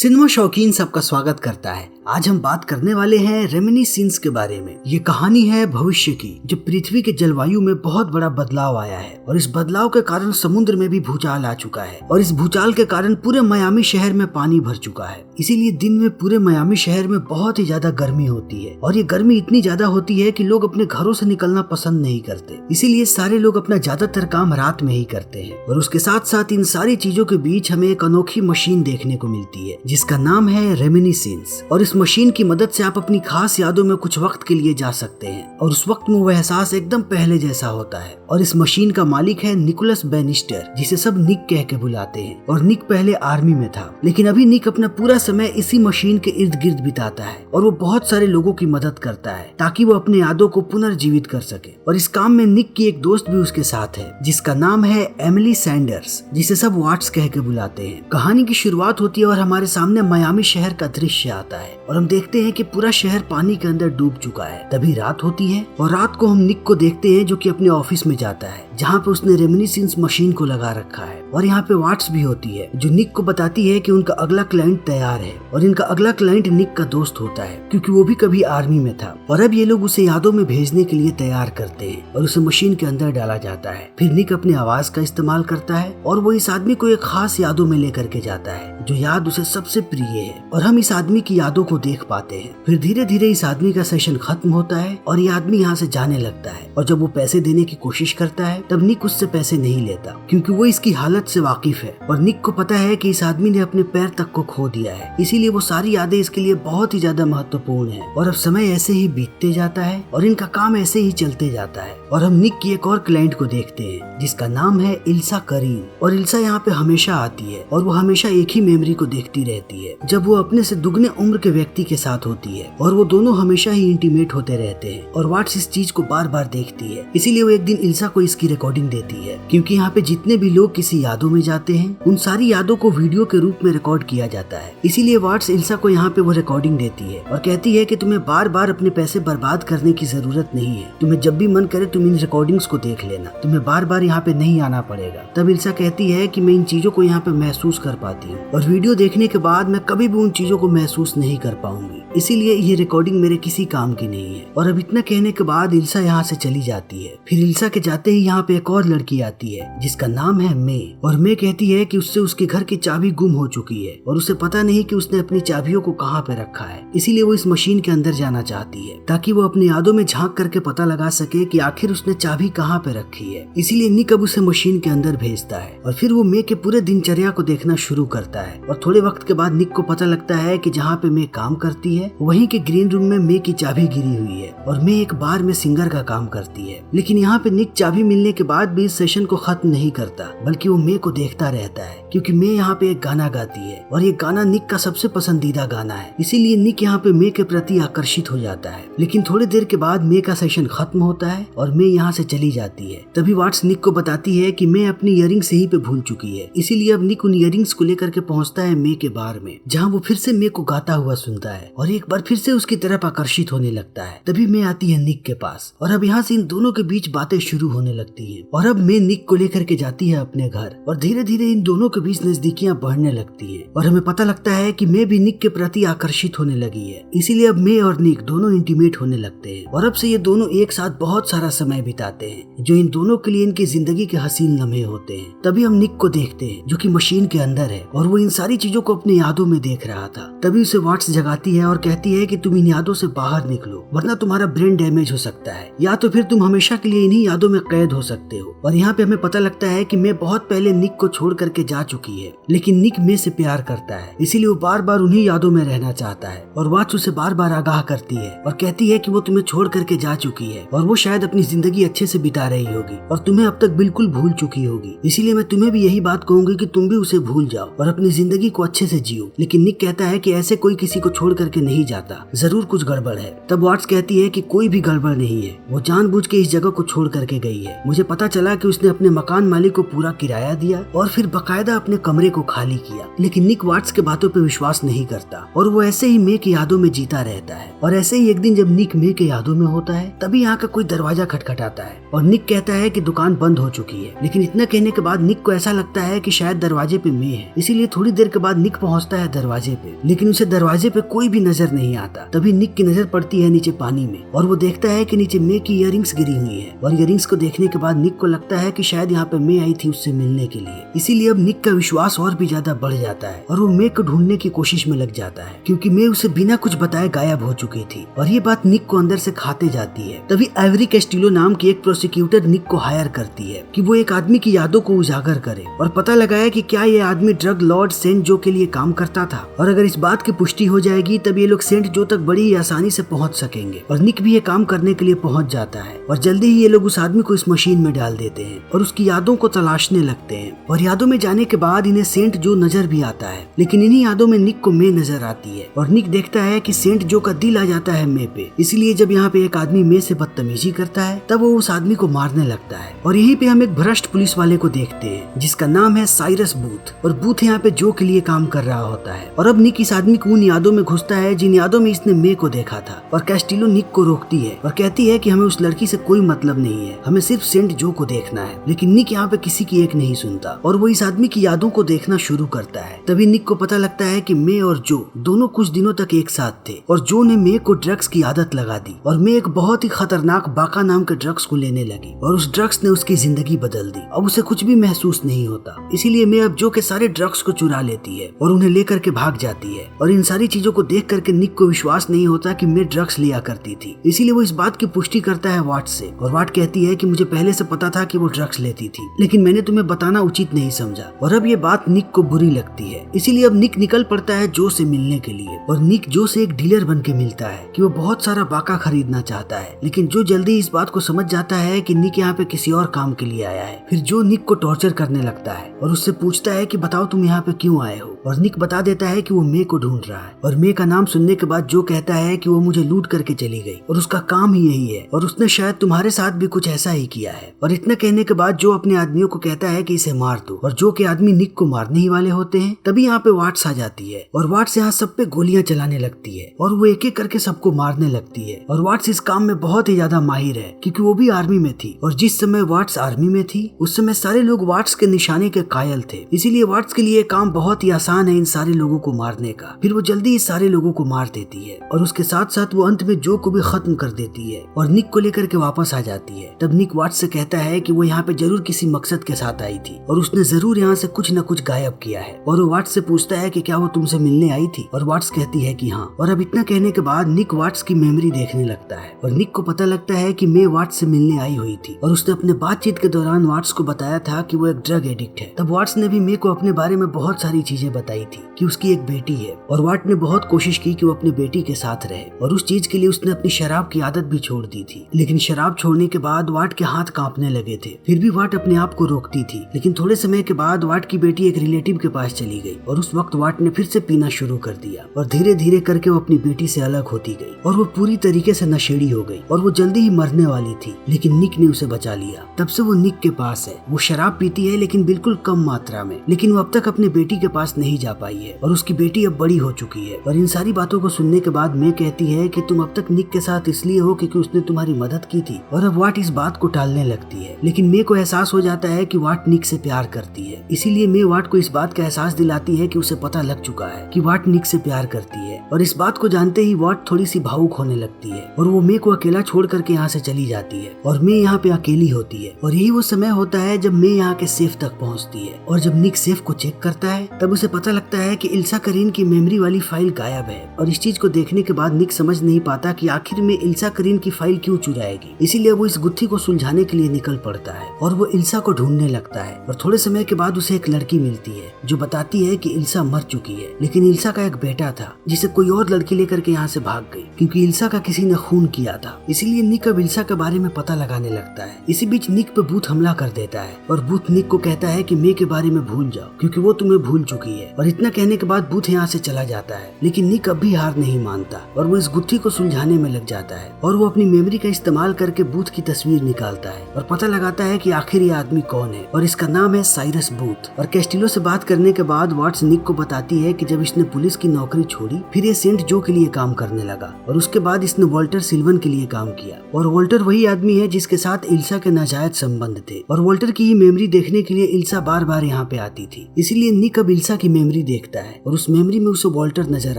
Cinema शौकीन सबका स्वागत करता है। आज हम बात करने वाले हैं रेमिनिसेंस के बारे में। ये कहानी है भविष्य की, जब पृथ्वी के जलवायु में बहुत बड़ा बदलाव आया है और इस बदलाव के कारण समुद्र में भी भूचाल आ चुका है और इस भूचाल के कारण पूरे मियामी शहर में पानी भर चुका है। इसीलिए दिन में पूरे मियामी शहर में बहुत ही ज्यादा गर्मी होती है और ये गर्मी इतनी ज्यादा होती है कि लोग अपने घरों से निकलना पसंद नहीं करते। इसीलिए सारे लोग अपना ज्यादातर काम रात में ही करते हैं और उसके साथ साथ इन सारी चीजों के बीच हमें एक अनोखी मशीन देखने को मिलती है जिसका नाम है रेमिनिसेंस। और इस मशीन की मदद से आप अपनी खास यादों में कुछ वक्त के लिए जा सकते हैं और उस वक्त में वो एहसास एकदम पहले जैसा होता है। और इस मशीन का मालिक है निकोलस बैनिस्टर, जिसे सब निक कह के बुलाते हैं। और निक पहले आर्मी में था, लेकिन अभी निक अपना पूरा समय इसी मशीन के इर्द गिर्द बिताता है और वो बहुत सारे लोगों की मदद करता है ताकि वो अपने यादों को पुनर्जीवित कर सके। और इस काम में निक की एक दोस्त भी उसके साथ है जिसका नाम है एमिली सैंडर्स, जिसे सब वाट्स कह के बुलाते हैं। कहानी की शुरुआत होती है और हमारे सामने मियामी शहर का दृश्य आता है और हम देखते हैं कि पूरा शहर पानी के अंदर डूब चुका है। तभी रात होती है और रात को हम निक को देखते हैं जो कि अपने ऑफिस में जाता है जहाँ पे उसने रेमिनिसेंस मशीन को लगा रखा है। और यहाँ पे वाट्स भी होती है जो निक को बताती है कि उनका अगला क्लाइंट तैयार है और इनका अगला क्लाइंट निक का दोस्त होता है क्योंकि वो भी कभी आर्मी में था। और अब ये लोग उसे यादों में भेजने के लिए तैयार करते हैं और उसे मशीन के अंदर डाला जाता है। फिर निक अपनी आवाज का इस्तेमाल करता है और वो इस आदमी को एक खास यादों में लेकर के जाता है जो याद उसे सबसे प्रिय है और हम इस आदमी की यादों को देख पाते हैं। फिर धीरे धीरे इस आदमी का सेशन खत्म होता है और ये आदमी यहाँ से जाने लगता है और जब वो पैसे देने की कोशिश करता है तब निक उससे पैसे नहीं लेता क्योंकि वो इसकी हालत से वाकिफ है और निक को पता है कि इस आदमी ने अपने पैर तक को खो दिया है। इसीलिए वो सारी यादें इसके लिए बहुत ही ज्यादा महत्वपूर्ण है। और अब समय ऐसे ही बीतते जाता है और इनका काम ऐसे ही चलते जाता है और हम निक की एक और क्लाइंट को देखते हैं जिसका नाम है इल्सा करीम। और इल्सा यहाँ पे हमेशा आती है और वो हमेशा एक ही मेमोरी को देखती रहती है जब वो अपने से दुगने उम्र के व्यक्ति के साथ होती है और वो दोनों हमेशा ही इंटीमेट होते रहते हैं। और वाट्स इस चीज को बार बार देखती है, इसीलिए वो एक दिन इल्सा को इसकी रिकॉर्डिंग देती है क्योंकि यहाँ पे जितने भी लोग किसी यादों में जाते हैं उन सारी यादों को वीडियो के रूप में रिकॉर्ड किया जाता है। इसीलिए वाट्स इल्सा को यहाँ पे वो रिकॉर्डिंग देती है और कहती है कि तुम्हें बार बार अपने पैसे बर्बाद करने की जरूरत नहीं है, तुम्हें जब भी मन करे तुम इन रिकॉर्डिंग्स को देख लेना, तुम्हें बार बार यहाँ पे नहीं आना पड़ेगा। तब इल्सा कहती है कि मैं इन चीजों को यहाँ पे महसूस कर पाती हूँ और वीडियो देखने के बाद मैं कभी भी उन चीजों को महसूस नहीं कर पाऊंगी, इसीलिए ये रिकॉर्डिंग मेरे किसी काम की नहीं है। और अब इतना कहने के बाद इल्सा यहाँ से चली जाती है। फिर इल्सा के जाते ही यहाँ पे एक और लड़की आती है जिसका नाम है मे। और मे कहती है कि उससे उसके घर की चाबी गुम हो चुकी है और उसे पता नहीं कि उसने अपनी चाबियों को कहाँ पे रखा है। इसीलिए वो इस मशीन के अंदर जाना चाहती है ताकि वो अपनी यादों में झांक करके पता लगा सके कि आखिर उसने चाबी कहाँ पे रखी है। इसीलिए निक अब उसे मशीन के अंदर भेजता है और फिर वो मे के पूरे दिनचर्या को देखना शुरू करता है। और थोड़े वक्त के बाद निक को पता लगता है कि जहाँ पे मे काम करती है वहीं के ग्रीन रूम में मे की चाबी गिरी हुई है और मे एक बार में सिंगर का काम करती है। लेकिन यहाँ पे निक चाबी मिलने के बाद भी इस सेशन को खत्म नहीं करता बल्कि वो मे को देखता रहता है क्योंकि मे यहाँ पे एक गाना गाती है और ये गाना निक का सबसे पसंदीदा गाना है। इसीलिए निक यहाँ पे मे के प्रति आकर्षित हो जाता है। लेकिन थोड़ी देर के बाद मे का सेशन खत्म होता है और मे यहाँ से चली जाती है। तभी वाट्स निक को बताती है कि मे अपनी इयरिंग्स यहीं पे भूल चुकी है। इसीलिए अब निक उन इयरिंग्स को लेकर के पहुंचता है मे के बार में जहाँ वो फिर से मे को गाता हुआ सुनता है और एक बार फिर से उसकी तरफ आकर्षित होने लगता है। तभी मे आती है निक के पास और अब यहाँ से इन दोनों के बीच बातें शुरू होने लगती है। और अब मे निक को लेकर के जाती है अपने घर और धीरे धीरे इन दोनों के बीच नजदीकियां बढ़ने लगती है और हमें पता लगता है कि मे भी निक के प्रति आकर्षित होने लगी है। इसीलिए अब मे और निक दोनों इंटीमेट होने लगते हैं और अब से ये दोनों एक साथ बहुत सारा समय बिताते हैं जो इन दोनों के लिए इनकी जिंदगी के हसीन लम्हे होते हैं। तभी हम निक को देखते हैं जो कि मशीन के अंदर है और वो इन सारी चीजों को अपनी यादों में देख रहा था। तभी उसे वाट्स जगाती है और कहती है कि तुम इन यादों से बाहर निकलो वरना तुम्हारा ब्रेन डैमेज हो सकता है या तो फिर तुम हमेशा के लिए इन्हीं यादों में कैद हो सकते हो। और यहाँ पे हमें पता लगता है कि मे बहुत पहले निक को छोड़ करके जा चुकी है, लेकिन निक मे से प्यार करता है इसीलिए वो बार बार उन्हीं यादों में रहना चाहता है। और वाट्स उसे बार बार आगाह करती है और कहती है कि वो तुम्हें छोड़ करके जा चुकी है और वो शायद अपनी जिंदगी अच्छे से बिता रही होगी और तुम्हें अब तक बिल्कुल भूल चुकी होगी। इसीलिए मैं तुम्हें भी यही बात कहूंगी कि तुम भी उसे भूल जाओ और अपनी जिंदगी को अच्छे से जियो। लेकिन निक कहता है कि ऐसे कोई किसी को छोड़ करके नहीं जाता, जरूर कुछ गड़बड़ है। तब वाट्स कहती है कि कोई भी गड़बड़ नहीं है, वो जानबूझ के इस जगह को छोड़ करके गई है। मुझे पता चला कि उसने अपने मकान मालिक को पूरा किराया दिया और फिर बकायदा अपने कमरे को खाली किया। लेकिन निक वाट्स के बातों पे विश्वास नहीं करता और वो ऐसे ही मे की यादों में जीता रहता है। और ऐसे ही एक दिन जब निक मे के यादों में होता है तभी यहाँ का कोई दरवाजा खटखटाता है और निक कहता है कि दुकान बंद हो चुकी है। लेकिन इतना कहने के बाद निक को ऐसा लगता है कि शायद दरवाजे पे मे है। इसीलिए थोड़ी देर के बाद निक पहुंचता है दरवाजे पे, लेकिन उसे दरवाजे पे कोई भी नजर नहीं आता। तभी निक की नजर पड़ती है नीचे पानी में और वो देखता है कि नीचे मे की इयररिंग्स गिरी हुई है। और इयररिंग्स को देखने के बाद निक को लगता है कि शायद यहाँ पे मे आई थी उससे मिलने के लिए। इसीलिए अब निक का विश्वास और भी ज्यादा बढ़ जाता है और वो मे को ढूंढने की कोशिश में लग जाता है, क्योंकि मे उसे बिना कुछ बताए गायब हो चुकी थी। और ये बात निक को अंदर से खाते जाती है। तभी एवरी कैस्टिलो नाम की एक प्रोसिक्यूटर निक को हायर करती है कि वो एक आदमी की यादों को उजागर करे और पता लगाए कि क्या ये आदमी ड्रग लॉर्ड सेंट जो के लिए काम करता था। और अगर इस बात की पुष्टि हो जाएगी तब ये लोग सेंट जो तक बड़ी ही आसानी से पहुंच सकेंगे। और निक भी ये काम करने के लिए पहुंच जाता है और जल्दी ही ये लोग उस आदमी को इस मशीन में डाल देते हैं और उसकी यादों को तलाशने लगते हैं। और यादों में जाने के बाद इन्हें सेंट जो नजर भी आता है, लेकिन इन्हीं यादों में निक को मे नजर आती है और निक देखता है कि सेंट जो का दिल आ जाता है मे पे। इसलिए जब यहाँ पे एक आदमी मे से बदतमीजी करता है तब वो उस आदमी को मारने लगता है। और यहीं पे हम एक भ्रष्ट पुलिस वाले को देखते हैं जिसका नाम है साइरस बूथ। और बूथ यहाँ पे जो के लिए काम कर रहा होता है। और अब निक इस आदमी को उन यादों में घुसता है जिन यादों में इसने मे को देखा था। और कैस्टिलो निक को रोकती है और कहती है कि हमें उस लड़की से कोई मतलब नहीं है, हमें सिर्फ सेंट जो को देखना है। लेकिन निक यहाँ पे किसी की एक नहीं सुनता और वो इस आदमी की यादों को देखना शुरू करता है। तभी निक को पता लगता है कि मे और जो दोनों कुछ दिनों तक एक साथ थे और जो ने मे को ड्रग्स की आदत लगा दी और मे एक बहुत ही खतरनाक बाका नाम के ड्रग्स को लेने लगी और उस ड्रग्स ने उसकी जिंदगी बदल दी। अब उसे कुछ भी महसूस नहीं होता, इसीलिए मे अब जो के सारे ड्रग्स को चुरा लेती है और उन्हें लेकर के भाग जाती है। और इन सारी चीजों को देख करके निक को विश्वास नहीं होता कि मे ड्रग्स लिया करती थी। इसीलिए वो इस बात की पुष्टि करता है वाट से और वाट कहती है कि मुझे पहले से पता था कि वो ड्रग्स लेती थी, लेकिन मैंने तुम्हें बताना उचित नहीं समझा। और अब ये बात निक को बुरी लगती है, इसीलिए अब निक निकल पड़ता है जो से मिलने के लिए। और निक जो से एक डीलर बन के मिलता है कि वो बहुत सारा बाका खरीदना चाहता है, लेकिन जो जल्दी इस बात को समझ जाता है कि निक यहाँ पे किसी और काम के लिए आया है। फिर जो निक को टॉर्चर करने लगता है और उससे पूछता है कि बताओ तुम यहाँ पे क्यों आए हो। और निक बता देता है कि वो मे को ढूंढ रहा है। और मे का नाम सुनने के बाद जो कहता है कि वो मुझे लूट करके चली गई और उसका काम ही यही है और उसने शायद तुम्हारे साथ भी कुछ ऐसा ही किया है। और इतना कहने के बाद जो अपने आदमियों को कहता है कि इसे मार दो और जो के आदमी निक को मारने ही वाले होते हैं। तभी यहाँ पे वाट्स आ जाती है और वाट्स यहाँ सब पे गोलियां चलाने लगती है और वो एक एक करके सबको मारने लगती है। और वाट्स इस काम में बहुत ही ज्यादा माहिर है क्योंकि वो भी आर्मी में थी और जिस समय वाट्स आर्मी में थी उस समय सारे लोग वाट्स के निशाने के कायल थे। इसीलिए वाट्स के लिए काम बहुत ही आसान है इन सारे लोगों को मारने का। फिर वो जल्दी इस सारे लोगों को मार देती है और उसके साथ साथ वो अंत में जो को भी खत्म कर देती है और निक को लेकर के वापस आ जाती है। तब निक वाट्स से कहता है कि वो यहाँ पे जरूर किसी मकसद के साथ आई थी और उसने जरूर यहाँ से कुछ न कुछ गायब किया है। और वो वाट्स से पूछता है कि क्या वो तुमसे मिलने आई थी और वाट्स कहती है कि हाँ। और अब इतना कहने के बाद निक वाट्स की मेमोरी देखने लगता है और निक को पता लगता है कि मे वाट्स से मिलने आई हुई थी और उसने अपने बातचीत के दौरान वाट्स को बताया था कि वो एक ड्रग एडिक्ट है। तब वाट्स ने भी मे को अपने बारे में बहुत सारी चीजें बताई थी कि उसकी एक बेटी है और वाट ने बहुत कोशिश की कि वो अपनी बेटी के साथ रहे और उस चीज के लिए उसने अपनी शराब की आदत भी छोड़ दी थी। लेकिन शराब छोड़ने के बाद वाट के हाथ कांपने लगे थे, फिर भी वाट अपने आप को रोकती थी। लेकिन थोड़े समय के बाद वाट की बेटी एक रिलेटिव के पास चली गई और उस वक्त वाट ने फिर से पीना शुरू कर दिया और धीरे धीरे करके वो अपनी बेटी से अलग होती गई और वो पूरी तरीके से नशेड़ी हो गई और वो जल्दी ही मरने वाली थी। लेकिन निक ने उसे बचा लिया। तब से वो निक के पास है। वो शराब पीती है लेकिन बिल्कुल कम मात्रा में, लेकिन वो अब तक अपने बेटी के पास नहीं जा पाई है और उसकी बेटी अब बड़ी हो चुकी है। और इन सारी बातों को सुनने के बाद मे कहती है कि तुम अब तक निक के साथ इसलिए हो क्योंकि उसने तुम्हारी मदद की थी। और अब वाट इस बात को टालने लगती है, लेकिन मे को एहसास हो जाता है कि वाट निक से प्यार करती है। इसीलिए मे वाट को इस बात का एहसास दिलाती है कि उसे पता लग चुका है कि वाट निक से प्यार करती है। और इस बात को जानते ही वाट थोड़ी सी भावुक होने लगती है और वो मे को अकेला छोड़ करके यहाँ से चली जाती है और मे यहाँ पे अकेली होती है। और यही वो समय होता है जब मे यहाँ के सेफ तक पहुँचती है और जब निक सेफ को चेक करता है तब उसे पता लगता है कि इल्सा करीन की मेमोरी वाली फाइल गायब है। और इस चीज को देखने के बाद निक समझ नहीं पाता कि आखिर में इल्सा करीन की फाइल क्यों चुराएगी। इसीलिए वो इस गुत्थी को सुलझाने के लिए निकल पड़ता है और वो इल्सा को ढूंढने लगता है। और थोड़े समय के बाद उसे एक लड़की मिलती है जो बताती है कि इल्सा मर चुकी है, लेकिन इल्सा का एक बेटा था जिसे कोई और लड़की लेकर के यहाँ से भाग गई क्योंकि इल्सा का किसी ने खून किया था। इसीलिए निक अब इल्सा के बारे में पता लगाने लगता है। इसी बीच निक पे बूथ हमला कर देता है और बूथ निक को कहता है कि मे के बारे में भूल जाओ क्योंकि वो तुम्हें भूल चुकी है। और इतना कहने के बाद बूथ यहाँ से चला जाता है, लेकिन निक अब भी हार नहीं मानता और वो इस गुत्थी को सुलझाने में लग जाता है और वो अपनी मेमोरी का इस्तेमाल करके बूथ की तस्वीर निकालता है और पता लगाता है कि आखिर ये आदमी कौन है और इसका नाम है साइरस बूथ। और कैस्टिलो से बात करने के बाद वाट्स निक को बताती है कि जब इसने पुलिस की नौकरी छोड़ी फिर ये सेंट जो के लिए काम करने लगा और उसके बाद इसने वॉल्टर सिल्वन के लिए काम किया। और वॉल्टर वही आदमी है जिसके साथ इल्सा के नाजायज संबंध थे और वॉल्टर की ही मेमोरी देखने के लिए इल्सा बार बार यहाँ पे आती थी। इसीलिए निक अब इल्सा की मेमोरी मेमोरी देखता है और उस मेमोरी में उसे वॉल्टर नजर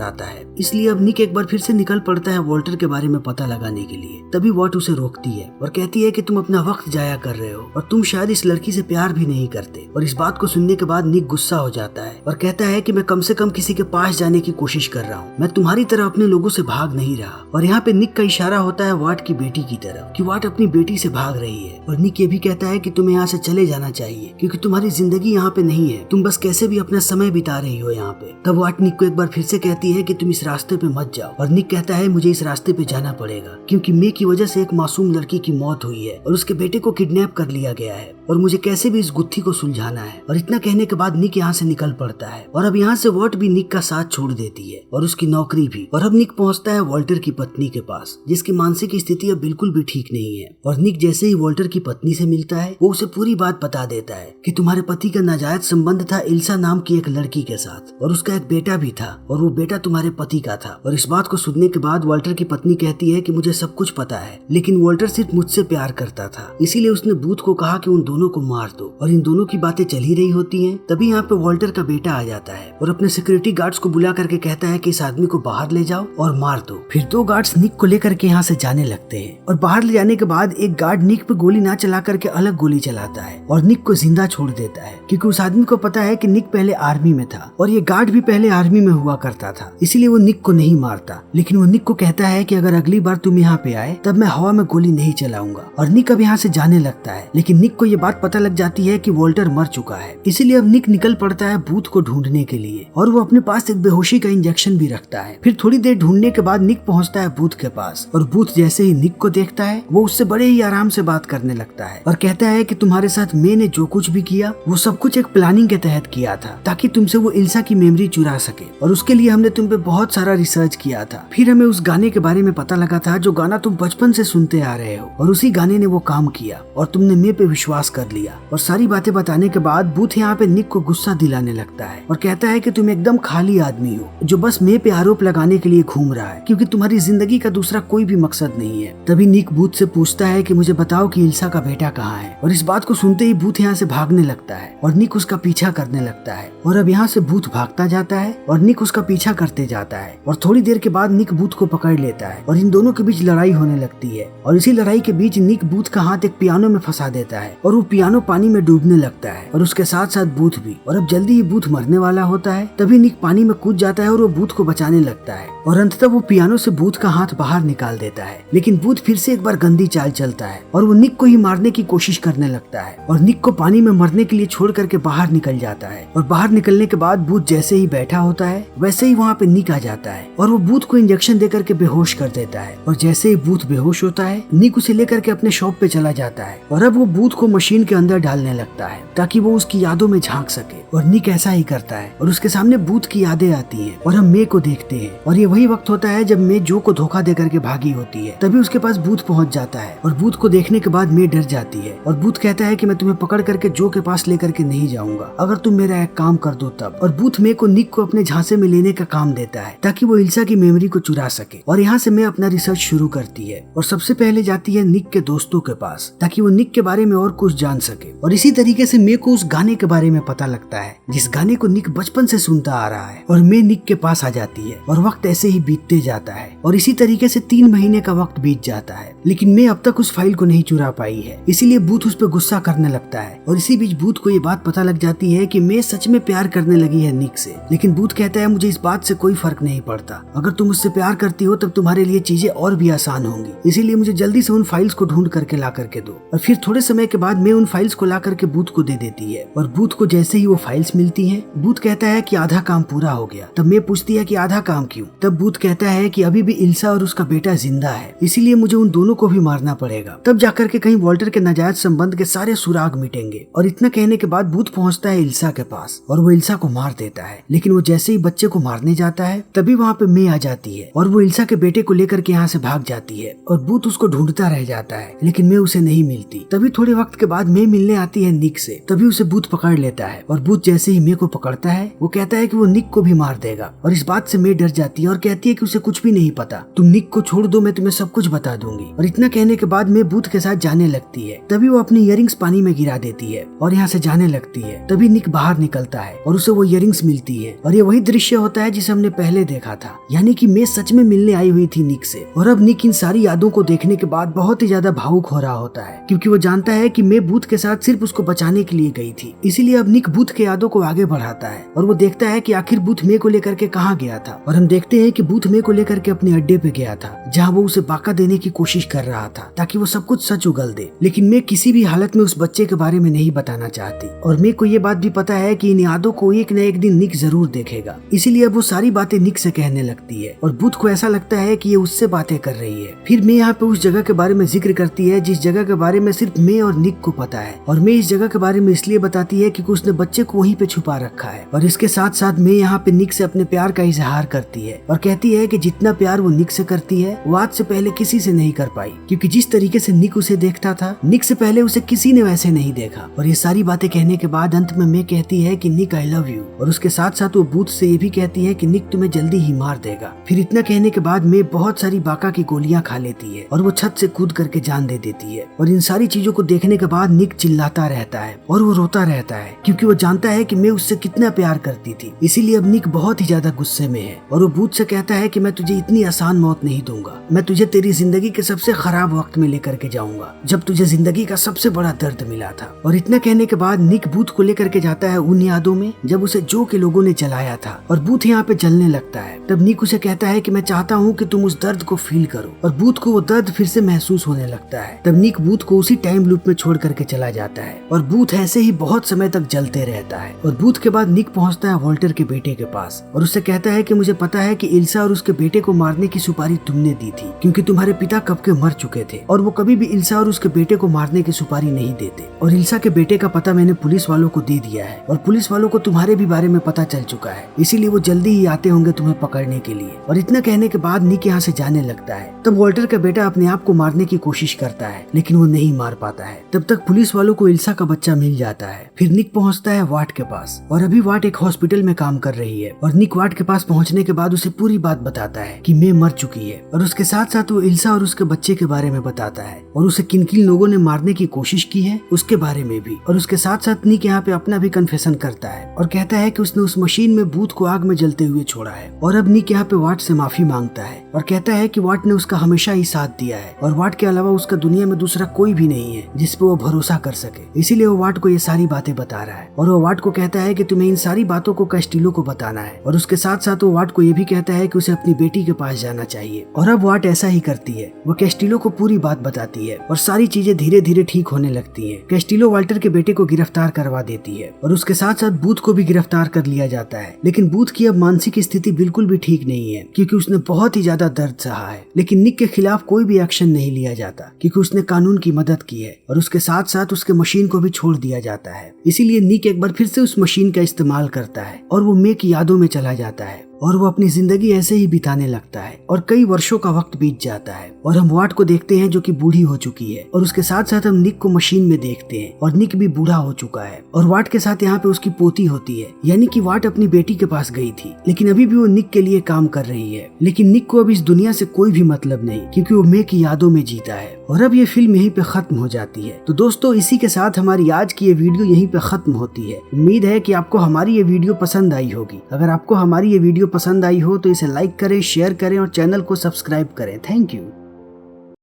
आता है। इसलिए अब निक एक बार फिर से निकल पड़ता है वॉल्टर के बारे में पता लगाने के लिए। तभी वॉट उसे रोकती है और कहती है कि तुम अपना वक्त जाया कर रहे हो और तुम शायद इस लड़की से प्यार भी नहीं करते। और इस बात को सुनने के बाद निक गुस्सा हो जाता है और कहता है कि मैं कम से कम किसी के पास जाने की कोशिश कर रहा हूँ, मैं तुम्हारी तरह अपने लोगों से भाग नहीं रहा। और यहाँ पे निक का इशारा होता है वाट की बेटी की तरफ कि वाट अपनी बेटी से भाग रही है। और निक ये भी कहता है कि तुम्हें यहाँ से चले जाना चाहिए क्योंकि तुम्हारी जिंदगी यहाँ पे नहीं है, तुम बस कैसे भी अपना समय बिता रही हो यहाँ पे। तब वाट निक को एक बार फिर से कहती है कि तुम इस रास्ते पे मत जाओ। और निक कहता है मुझे इस रास्ते पे जाना पड़ेगा क्योंकि मे की वजह से एक मासूम लड़की की मौत हुई है और उसके बेटे को किडनैप कर लिया गया है और मुझे कैसे भी इस गुत्थी को सुलझाना है। और इतना कहने के बाद निक यहाँ से निकल पड़ता है और अब यहाँ से वॉट भी निक का साथ छोड़ देती है और उसकी नौकरी भी। और अब निक पहुँचता है वॉल्टर की पत्नी के पास जिसकी मानसिक स्थिति अब बिल्कुल भी ठीक नहीं है। और निक जैसे ही वॉल्टर की पत्नी से मिलता है वो उसे पूरी बात बता देता है कि तुम्हारे पति का नाजायज संबंध था इल्सा नाम की एक लड़की के साथ और उसका एक बेटा भी था और वो बेटा तुम्हारे पति का था। और इस बात को सुनने के बाद वॉल्टर की पत्नी कहती है कि मुझे सब कुछ पता है, लेकिन वॉल्टर सिर्फ मुझसे प्यार करता था, इसीलिए उसने बूथ को कहा कि उन दोनों को मार दो। और इन दोनों की बातें चल ही रही होती हैं, तभी यहाँ पे वॉल्टर का बेटा आ जाता है और अपने सिक्योरिटी गार्ड्स को बुला करके कहता है कि इस आदमी को बाहर ले जाओ और मार दो। फिर दो गार्ड्स निक को लेकर के यहाँ से जाने लगते हैं और बाहर ले जाने के बाद एक गार्ड निक पे गोली ना चला करके अलग गोली चलाता है और निक को जिंदा छोड़ देता है क्योंकि उस आदमी को पता है कि निक पहले आर्मी में था और ये गार्ड भी पहले आर्मी में हुआ करता था, इसीलिए वो निक को नहीं मारता। लेकिन वो निक को कहता है कि अगर अगली बार तुम यहाँ पे आए तब मैं हवा में गोली नहीं चलाऊंगा। और निक अब यहाँ से जाने लगता है, लेकिन निक को ये बात पता लग जाती है कि वॉल्टर मर चुका है, इसीलिए अब निक निकल पड़ता है बूथ को ढूंढने के लिए और वो अपने पास एक बेहोशी का इंजेक्शन भी रखता है। फिर थोड़ी देर ढूंढने के बाद निक पहुँचता है बूथ के पास और बूथ जैसे ही निक को देखता है वो उससे बड़े ही आराम से बात करने लगता है और कहता है कि तुम्हारे साथ मैंने जो कुछ भी किया वो सब कुछ एक प्लानिंग के तहत किया था ताकि तुमसे वो इल्सा की मेमोरी चुरा सके और उसके लिए हमने तुम पे बहुत सारा रिसर्च किया था। फिर हमें उस गाने के बारे में पता लगा था जो गाना तुम बचपन से सुनते आ रहे हो और उसी गाने ने वो काम किया और तुमने मे पे विश्वास कर लिया। और सारी बातें बताने के बाद बूथ यहाँ पे निक को गुस्सा दिलाने लगता है और कहता है कि तुम एकदम खाली आदमी हो जो बस मे पे आरोप लगाने के लिए घूम रहा है क्योंकि तुम्हारी जिंदगी का दूसरा कोई भी मकसद नहीं है। तभी निक बूथ से पूछता है कि मुझे बताओ कि इल्सा का बेटा कहाँ है। और इस बात को सुनते ही बूथ यहाँ से भागने लगता है और निक उसका पीछा करने लगता है और अब यहाँ से बूथ भागता जाता है और निक उसका पीछा करते जाता है और थोड़ी देर के बाद निक बूथ को पकड़ लेता है और इन दोनों के बीच लड़ाई होने लगती है। और इसी लड़ाई के बीच निक बूथ का हाथ एक पियानो में फंसा देता है और वो पियानो पानी में डूबने लगता है और उसके साथ साथ बूथ भी। और अब जल्दी ही बूथ मरने वाला होता है, तभी निक पानी में कूद जाता है और वो बूथ को बचाने लगता है और अंततः वो पियानो से बूथ का हाथ बाहर निकाल देता है। लेकिन बूथ फिर से एक बार गंदी चाल चलता है और वो निक को ही मारने की कोशिश करने लगता है और निक को पानी में मरने के लिए छोड़ करके बाहर निकल जाता है। और बाहर निकलने के बाद बूथ जैसे ही बैठा होता है वैसे ही वहाँ पे निक आ जाता है और वो बूथ को इंजेक्शन देकर के बेहोश कर देता है। और जैसे ही बूथ बेहोश होता है निक उसे लेकर के अपने शॉप पे चला जाता है और अब वो बूथ को मशीन के अंदर डालने लगता है ताकि वो उसकी यादों में झांक सके। और निक ऐसा ही करता है और उसके सामने बूथ की यादें आती हैं और हम मे को देखते हैं और ये वही वक्त होता है जब मे जो को धोखा दे करके भागी होती है। तभी उसके पास बूथ पहुंच जाता है और बूथ को देखने के बाद मे डर जाती है और बूथ कहता है कि मैं तुम्हें पकड़ करके जो के पास लेकर के नहीं जाऊंगा अगर तुम मेरा एक काम कर दो तब। और बूथ मे को निक को अपने झांसे में लेने का काम देता है ताकि वो इल्सा की मेमोरी को चुरा सके। और यहाँ से मे अपना रिसर्च शुरू करती है और सबसे पहले जाती है निक के दोस्तों के पास ताकि वो निक के बारे में और कुछ जान सके। और इसी तरीके से मे को उस गाने के बारे में पता लगता है जिस गाने को निक बचपन से सुनता आ रहा है और मे निक के पास आ जाती है और वक्त ऐसे ही बीतते जाता है। और इसी तरीके से 3 महीने का वक्त बीत जाता है लेकिन मे अब तक उस फाइल को नहीं चुरा पाई है, इसीलिए बूथ उस पर गुस्सा करने लगता है। और इसी बीच बूथ को ये बात पता लग जाती है कि मे सच में प्यार करने लगी है निक से। लेकिन बूथ कहता है मुझे इस बात से कोई फर्क नहीं पड़ता, अगर तुम मुझसे प्यार करती हो तब तुम्हारे लिए चीजें और भी आसान होंगी, इसीलिए मुझे जल्दी से उन फाइल्स को ढूंढ करके ला करके दो। और फिर थोड़े समय के बाद मे उन फाइल्स को ला करके बूथ को दे देती है और बूथ को जैसे ही वो फाइल्स मिलती हैं बूथ कहता है कि आधा काम पूरा हो गया। तब मे पूछती है कि आधा काम क्यों? तब बूथ कहता है कि अभी भी इल्सा और उसका बेटा जिंदा है, इसीलिए मुझे उन दोनों को भी मारना पड़ेगा, तब जाकर के कहीं वॉल्टर के नाजायज संबंध के सारे सुराग मिटेंगे। और इतना कहने के बाद बूथ पहुंचता है इल्सा के पास और वो इल्सा को मार देता है। लेकिन वो जैसे ही बच्चे को मारने जाता है तभी वहाँ पे मे आ जाती है और वो इल्सा के बेटे को लेकर के यहाँ से भाग जाती है और बूथ उसको ढूंढता रह जाता है लेकिन मे उसे नहीं मिलती। तभी थोड़े वक्त के बाद मे मिलने आती है निक से, तभी उसे बूथ पकड़ लेता है और बूथ जैसे ही मे को पकड़ता है वो कहता है कि वो निक को भी मार देगा। और इस बात से मे डर जाती है और कहती है कि उसे कुछ भी नहीं पता, तुम निक को छोड़ दो, मैं तुम्हें सब कुछ बता दूंगी। और इतना कहने के बाद मे बूथ के साथ जाने लगती है। तभी वो अपनी इयररिंग्स पानी में गिरा देती है और यहाँ से जाने लगती है। तभी निक बाहर निकलता है और उसे वो वो इयररिंग्स मिलती है और ये वही दृश्य होता है जिसे हमने पहले देखा था, यानी कि मे सच में मिलने आई हुई थी निक से। और अब निक इन सारी यादों को देखने के बाद बहुत ही ज्यादा भावुक हो रहा होता है, क्योंकि वो जानता है कि मे बूथ के साथ सिर्फ उसको बचाने के लिए गई थी। इसीलिए अब निक बूथ के यादों को आगे बढ़ाता है और वो देखता है कि आखिर बूथ मे को लेकर के कहाँ गया था। और हम देखते हैं कि बूथ मे को लेकर के अपने अड्डे पे गया था, जहाँ वो उसे बाका देने की कोशिश कर रहा था ताकि वो सब कुछ सच उगल दे। लेकिन मे किसी भी हालत में उस बच्चे के बारे में नहीं बताना चाहती और मे को ये बात भी पता है कि इन यादों को एक न एक दिन निक जरूर देखेगा। इसीलिए अब वो सारी बातें निक से कहने लगती है और बूथ को ऐसा लगता है कि ये उससे बातें कर रही है। फिर मे यहाँ पे उस जगह के बारे में जिक्र करती है जिस जगह के बारे में सिर्फ मे और निक को पता है। और मे इस जगह के बारे में इसलिए बताती है क्योंकि उसने बच्चे को वहीं पे छुपा रखा है। और इसके साथ साथ मे यहाँ पे निक से अपने प्यार का इजहार करती है और कहती है कि जितना प्यार वो निक से करती है वो आज से पहले किसी से नहीं कर पाई, क्योंकि जिस तरीके से निक उसे देखता था निक से पहले उसे किसी ने वैसे नहीं देखा। और ये सारी बातें कहने के बाद अंत में मे कहती है कि निक आई लव यू, और उसके साथ साथ वो बूथ से ये भी कहती है कि निक तुम्हें जल्दी ही मार देगा। फिर इतना कहने के बाद मे बहुत सारी बाका की गोलियां खा लेती है और वो छत से कूद करके जान दे देती है। और इन सारी चीजों को देखने के बाद निक चिल्लाता रहता है और वो रोता रहता है, क्योंकि वो जानता है कि मैं उससे कितना प्यार करती थी। इसीलिए अब निक बहुत ही ज्यादा गुस्से में है और वो बूथ से कहता है कि मैं तुझे इतनी आसान मौत नहीं दूंगा, मैं तुझे तेरी जिंदगी के सबसे खराब वक्त में लेकर के जाऊंगा जब तुझे जिंदगी का सबसे बड़ा दर्द मिला था। और इतना कहने के बाद निक बूथ को लेकर के जाता है उन यादों में जब उसे जो के लोगों ने जलाया था और बूथ यहाँ पे जलने लगता है। तब निक उसे कहता है कि मैं चाहता हूँ कि तुम उस दर्द को फील करो, और बूथ को वो दर्द फिर से महसूस होने लगता है। तब निक बूथ को उसी टाइम लूप में छोड़ करके चला जाता है और बूथ ऐसे ही बहुत समय तक जलते रहता है। और बूथ के बाद निक पहुँचता है वॉल्टर के बेटे के पास और उससे कहता है कि मुझे पता है कि इल्सा और उसके बेटे को मारने की सुपारी तुमने दी थी, क्योंकि तुम्हारे पिता कब के मर चुके थे और वो कभी भी इल्सा और उसके बेटे को मारने की सुपारी नहीं देते। और इल्सा के बेटे का पता मैंने पुलिस वालों को दे दिया है और पुलिस वालों को तुम्हारे भी बारे में पता चल चुका है, इसीलिए वो जल्दी ही आते होंगे तुम्हें पकड़ने के लिए। और इतना कहने के बाद निक यहाँ से जाने लगता है। तब वॉल्टर का बेटा अपने आप को मारने की कोशिश करता है लेकिन वो नहीं मार पाता है। तब तक पुलिस वालों को इल्सा का बच्चा मिल जाता है। फिर निक पहुँचता है वाट के पास और अभी वाट एक हॉस्पिटल में काम कर रही है और निक वाट के पास पहुँचने के बाद उसे पूरी बात बताता है कि मैं मर चुकी है। और उसके साथ साथ वो इल्सा और उसके बच्चे के बारे में बताता है और उसे किन किन लोगों ने मारने की कोशिश की है उसके बारे में भी। और उसके साथ साथ निक यहाँ पे अपना भी कन्फेशन करता है और कहता है कि उसने उस मशीन में बूथ को आग में जलते हुए छोड़ा है। और अब निक यहाँ पे वाट से माफी मांगता है और कहता है कि वाट ने उसका हमेशा ही साथ दिया है और वाट के अलावा उसका दुनिया में दूसरा कोई भी नहीं है जिस पे वो भरोसा कर सके। इसीलिए वो वाट को ये सारी बातें बता रहा है और वो वाट को कहता है कि तुम्हें इन सारी बातों को कैस्टिलो को बताना है। और उसके साथ साथ वो वाट को ये भी कहता है कि उसे अपनी बेटी के पास जाना चाहिए। और अब वाट ऐसा ही करती है, वो कैस्टिलो को पूरी बात बताती है और सारी चीजें धीरे धीरे ठीक होने लगती है। कैस्टिलो वाल्टर के बेटे को गिरफ्तार करवा देती है और उसके साथ साथ बूथ को भी गिरफ्तार कर लिया जाता है। लेकिन बूथ की अब मानसिक स्थिति बिल्कुल भी ठीक नहीं है, क्योंकि उसने बहुत ही ज्यादा दर्द सहा है। लेकिन निक के खिलाफ कोई भी एक्शन नहीं लिया जाता क्योंकि उसने कानून की मदद की है और उसके साथ साथ उसके मशीन को भी छोड़ दिया जाता है। इसीलिए निक एक बार फिर से उस मशीन का इस्तेमाल करता है और वो मे की यादों में चला जाता है और वो अपनी जिंदगी ऐसे ही बिताने लगता है। और कई वर्षों का वक्त बीत जाता है और हम वाट को देखते हैं जो कि बूढ़ी हो चुकी है और उसके साथ साथ हम निक को मशीन में देखते हैं और निक भी बूढ़ा हो चुका है। और वाट के साथ यहाँ पे उसकी पोती होती है, यानी कि वाट अपनी बेटी के पास गई थी लेकिन अभी भी वो निक के लिए काम कर रही है। लेकिन निक को अब इस दुनिया से कोई भी मतलब नहीं, क्योंकि वो मे की यादों में जीता है। और अब ये फिल्म यहीं पे खत्म हो जाती है। तो दोस्तों, इसी के साथ हमारी आज की ये वीडियो यहीं पे खत्म होती है। उम्मीद है कि आपको हमारी ये वीडियो पसंद आई होगी। अगर आपको हमारी ये वीडियो पसंद आई हो तो इसे लाइक करें, शेयर करें और चैनल को सब्सक्राइब करें। Thank you.